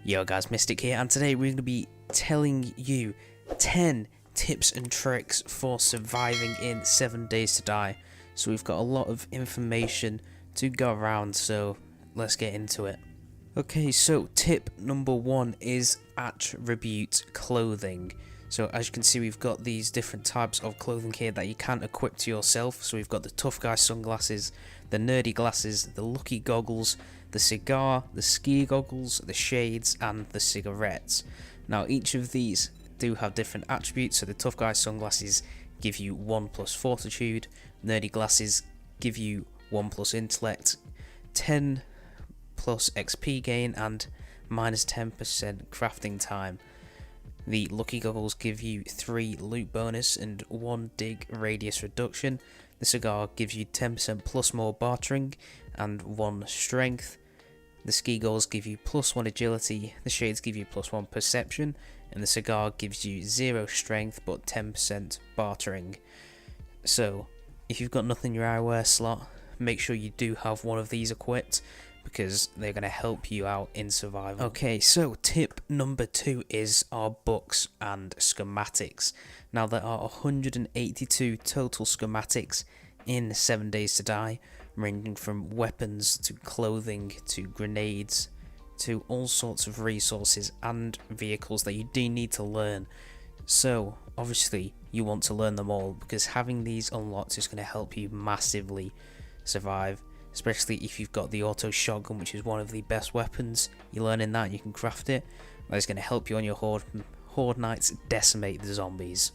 Yo guys, Mystic here, and today we're going to be telling you 10 tips and tricks for surviving in 7 Days to Die. So we've got a lot of information to go around, so let's get into it. Okay, so tip number 1 is attribute clothing. So as you can see, we've got these different types of clothing here that you can equip to yourself. So we've got the tough guy sunglasses, the nerdy glasses, the lucky goggles, the cigar, the ski goggles, the shades, and the cigarettes. Now each of these do have different attributes. So the tough guy sunglasses give you 1 plus fortitude, nerdy glasses give you 1 plus intellect, 10 plus XP gain, and minus 10% crafting time. The lucky goggles give you 3 loot bonus and 1 dig radius reduction. The cigar gives you 10% plus more bartering and 1 strength. The ski goggles give you plus 1 agility, the shades give you plus 1 perception, and the cigar gives you 0 strength but 10% bartering. So if you've got nothing in your eyewear slot, make sure you do have one of these equipped, because they're going to help you out in survival. Okay, so tip number 2 is our books and schematics. Now there are 182 total schematics in 7 Days to Die, ranging from weapons to clothing to grenades to all sorts of resources and vehicles that you do need to learn. So obviously you want to learn them all, because having these unlocked is going to help you massively survive. Especially if you've got the auto shotgun, which is one of the best weapons. You learn in that and you can craft it. That's going to help you on your horde nights decimate the zombies.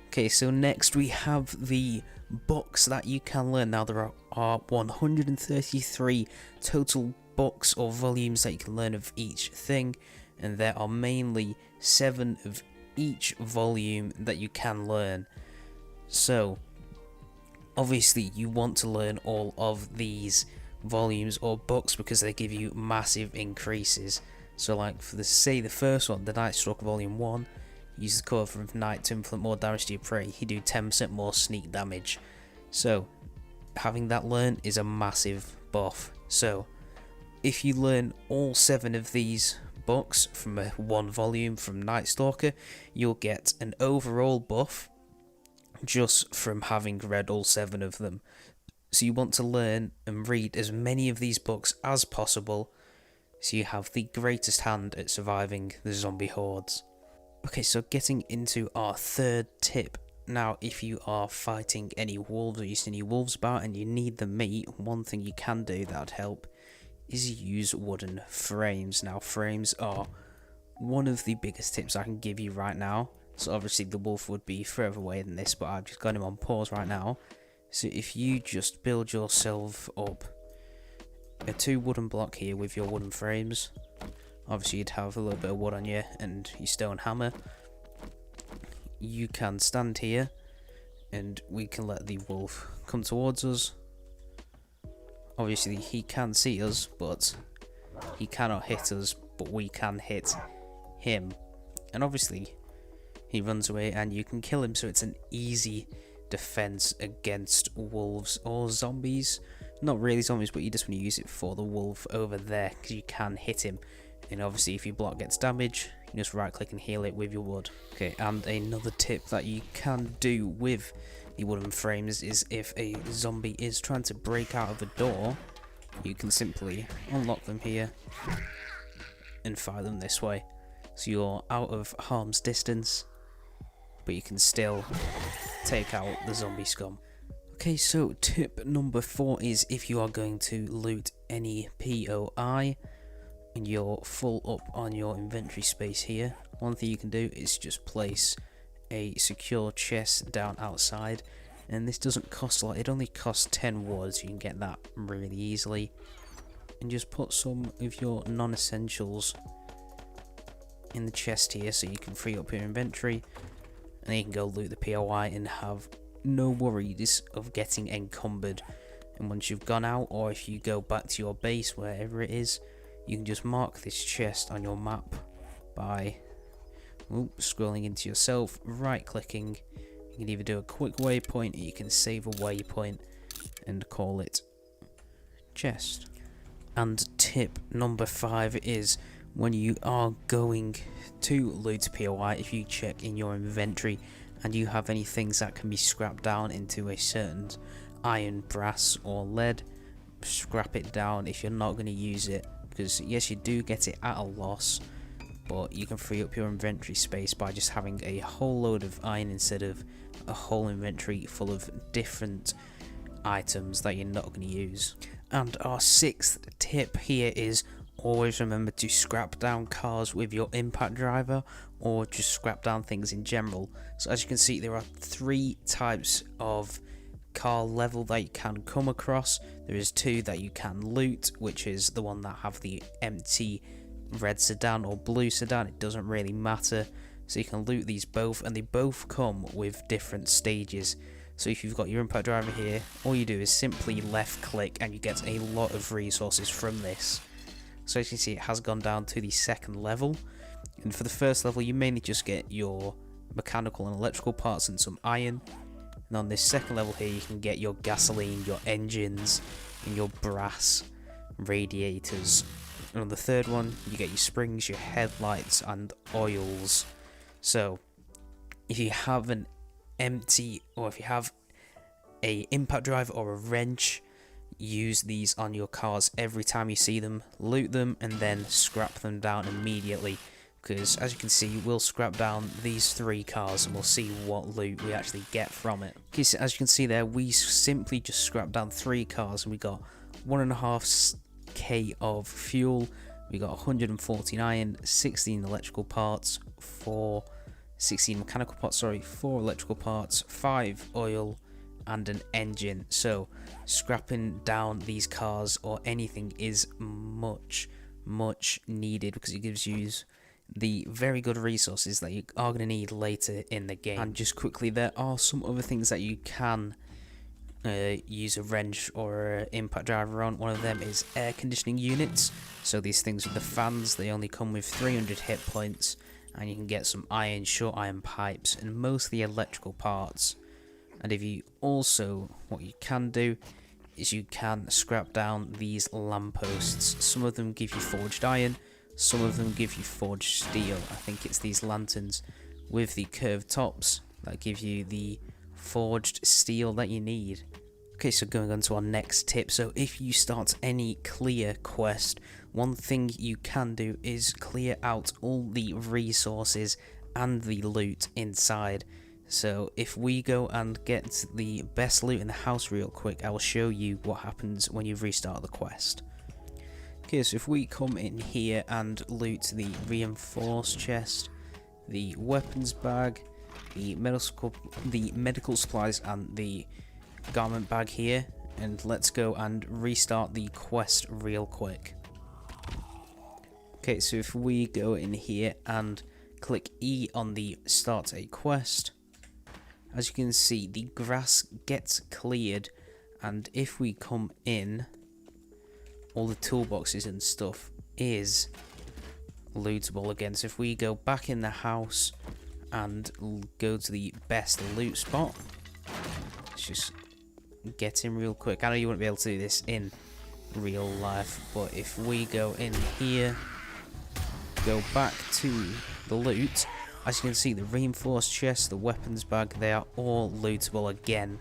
Okay, so next we have the books that you can learn. Now there are 133 total books or volumes that you can learn of each thing, and there are mainly 7 of each volume that you can learn. So obviously you want to learn all of these volumes or books because they give you massive increases. So like for the first one, the Night Stalker Volume 1, use the cover of night to inflict more damage to your prey. You do 10% more sneak damage. So having that learned is a massive buff. So if you learn all 7 of these books from one volume from Night Stalker, you'll get an overall buff just from having read all 7 of them. So you want to learn and read as many of these books as possible, so you have the greatest hand at surviving the zombie hordes. Okay, so getting into our third tip. Now if you are fighting any wolves or you see any wolves about and you need the meat, one thing you can do that would help is use wooden frames. Now frames are one of the biggest tips I can give you right now. So obviously the wolf would be further away than this, but I've just got him on pause right now. So if you just build yourself up a 2 wooden block here with your wooden frames, obviously you'd have a little bit of wood on you and your stone hammer. You can stand here and we can let the wolf come towards us. Obviously he can see us, but he cannot hit us, but we can hit him. And obviously he runs away and you can kill him, so it's an easy defense against wolves or zombies. Not really zombies, but you just want to use it for the wolf over there, because you can hit him. And obviously if your block gets damaged, you just right click and heal it with your wood. Okay, and another tip that you can do with the wooden frames is if a zombie is trying to break out of a door, you can simply unlock them here and fire them this way. So you're out of harm's distance, but you can still take out the zombie scum. Okay, so tip number 4 is if you are going to loot any POI and you're full up on your inventory space here, one thing you can do is just place a secure chest down outside, and this doesn't cost a lot. It only costs 10 wood, so you can get that really easily. And just put some of your non-essentials in the chest here so you can free up your inventory, and then you can go loot the POI and have no worries of getting encumbered. And once you've gone out, or if you go back to your base, wherever it is, you can just mark this chest on your map by scrolling into yourself, right clicking, You can either do a quick waypoint or you can save a waypoint and call it chest. And tip number 5 is when you are going to loot POI, if you check in your inventory and you have any things that can be scrapped down into a certain iron, brass or lead, scrap it down if you're not going to use it, because yes, you do get it at a loss, but you can free up your inventory space by just having a whole load of iron instead of a whole inventory full of different items that you're not going to use. And our 6th tip here is always remember to scrap down cars with your impact driver, or just scrap down things in general. So as you can see, there are 3 types of car level that you can come across. There is 2 that you can loot, which is the one that have the empty red sedan or blue sedan, it doesn't really matter. So you can loot these both, and they both come with different stages. So if you've got your impact driver here, all you do is simply left click and you get a lot of resources from this. So as you can see, it has gone down to the 2nd level, and for the 1st level you mainly just get your mechanical and electrical parts and some iron. And on this 2nd level here you can get your gasoline, your engines and your brass radiators. And on the 3rd one you get your springs, your headlights and oils. So if you have an empty, or if you have a impact driver or a wrench, use these on your cars every time you see them, loot them and then scrap them down immediately, because as you can see we'll scrap down these 3 cars and we'll see what loot we actually get from it. Okay, so as you can see there, we simply just scrapped down 3 cars and we got 1.5k of fuel, we got 114 iron, 16 electrical parts, 16 mechanical parts, 4 electrical parts, 5 oil and an engine. So scrapping down these cars or anything is much needed, because it gives you the very good resources that you are going to need later in the game. And just quickly, there are some other things that you can use a wrench or an impact driver on. One of them is air conditioning units. So these things with the fans, they only come with 300 hit points, and you can get some iron, short iron pipes and most of the electrical parts. And if you also, what you can do is you can scrap down these lampposts. Some of them give you forged iron, some of them give you forged steel. I think it's these lanterns with the curved tops that give you the forged steel that you need. Okay, so going on to our next tip. So if you start any clear quest, one thing you can do is clear out all the resources and the loot inside. So if we go and get the best loot in the house real quick, I will show you what happens when you restart the quest. Okay, so if we come in here and loot the reinforced chest, the weapons bag, the medical supplies and the garment bag here, and let's go and restart the quest real quick. Okay, so if we go in here and click E on the start a quest, as you can see the grass gets cleared, and if we come in, all the toolboxes and stuff is lootable again. So if we go back in the house and go to the best loot spot, let's just get in real quick. I know you wouldn't be able to do this in real life, but if we go in here, go back to the loot, as you can see the reinforced chest, the weapons bag, they are all lootable again.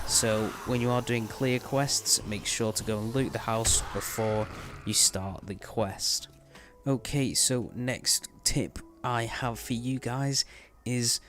So when you are doing clear quests, make sure to go and loot the house before you start the quest. Okay, so next tip I have for you guys is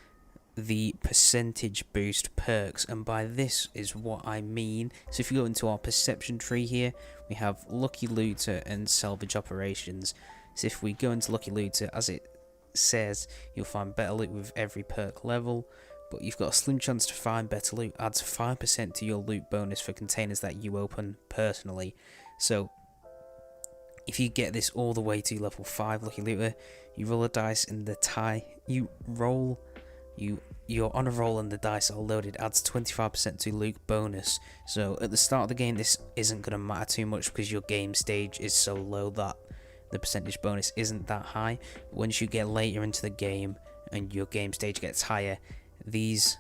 the percentage boost perks, and by this is what I mean. So if you go into our perception tree here, we have Lucky Looter and Salvage Operations. So if we go into Lucky Looter, as it says, you'll find better loot with every perk level, but you've got a slim chance to find better loot, adds 5% to your loot bonus for containers that you open personally. So if you get this all the way to level 5 Lucky Looter, you roll a dice and the tie you're on a roll and the dice are loaded, adds 25% to loot bonus. So at the start of the game this isn't going to matter too much because your game stage is so low that the percentage bonus isn't that high. Once you get later into the game and your game stage gets higher, these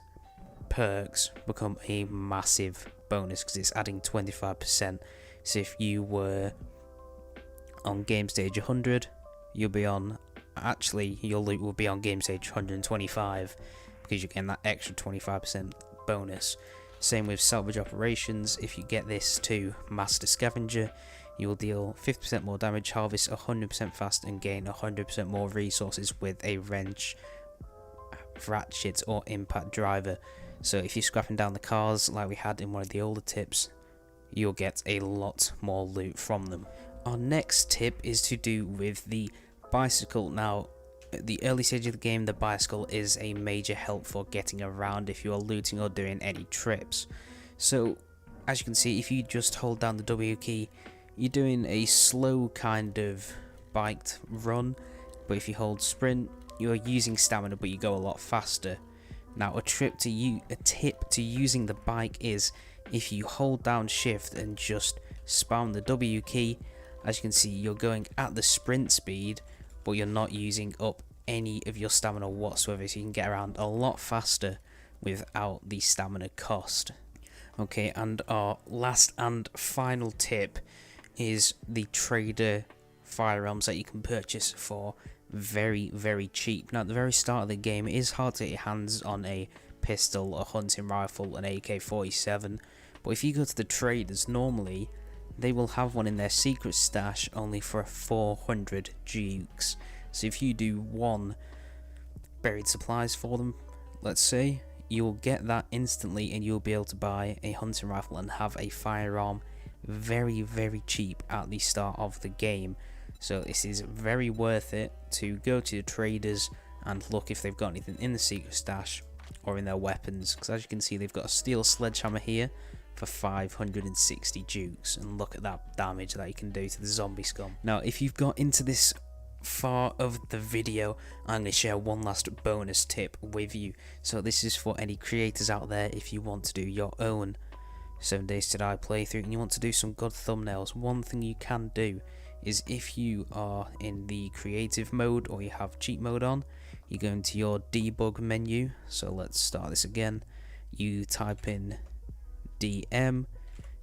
perks become a massive bonus because it's adding 25%. So if you were on game stage 100, you'll be on, actually your loot will be on game stage 125 because you're getting that extra 25% bonus. Same with salvage operations. If you get this to master scavenger, you will deal 50% more damage, harvest 100% fast, and gain 100% more resources with a wrench, ratchet, or impact driver. So if you're scrapping down the cars like we had in one of the older tips, you'll get a lot more loot from them. Our next tip is to do with the bicycle. Now, at the early stage of the game, the bicycle is a major help for getting around if you are looting or doing any trips. So, as you can see, if you just hold down the W key, you're doing a slow kind of biked run, but if you hold sprint, you're using stamina, but you go a lot faster. Now, a tip to using the bike is if you hold down shift and just spam the W key. As you can see, you're going at the sprint speed, but you're not using up any of your stamina whatsoever, so you can get around a lot faster without the stamina cost. Okay, and our last and final tip is the trader firearms that you can purchase for very, very cheap. Now, at the very start of the game, it is hard to get your hands on a pistol, a hunting rifle, an AK-47, but if you go to the traders, normally they will have one in their secret stash only for 400 jukes. So if you do one buried supplies for them, let's say, you will get that instantly and you'll be able to buy a hunting rifle and have a firearm very, very cheap at the start of the game. So this is very worth it to go to the traders and look if they've got anything in the secret stash or in their weapons, because as you can see, they've got a steel sledgehammer here for 560 jukes, and look at that damage that you can do to the zombie scum. Now, if you've got into this far of the video, I'm going to share one last bonus tip with you. So this is for any creators out there. If you want to do your own 7 Days to Die playthrough and you want to do some good thumbnails, one thing you can do is, if you are in the creative mode or you have cheat mode on, you go into your debug menu. So let's start this again. You type in DM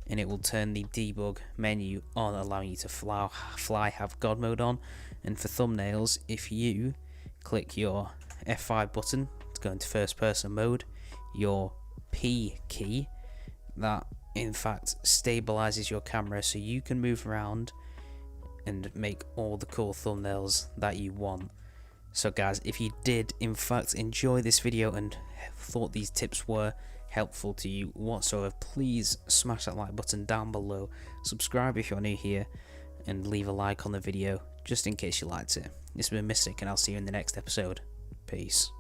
and it will turn the debug menu on, allowing you to fly, have God mode on. And for thumbnails, if you click your F5 button to go into first person mode, your P key, that in fact stabilizes your camera so you can move around and make all the cool thumbnails that you want. So guys, if you did in fact enjoy this video and thought these tips were helpful to you whatsoever, please smash that like button down below, subscribe if you're new here, and leave a like on the video just in case you liked it. This has been Mystic, and I'll see you in the next episode. Peace.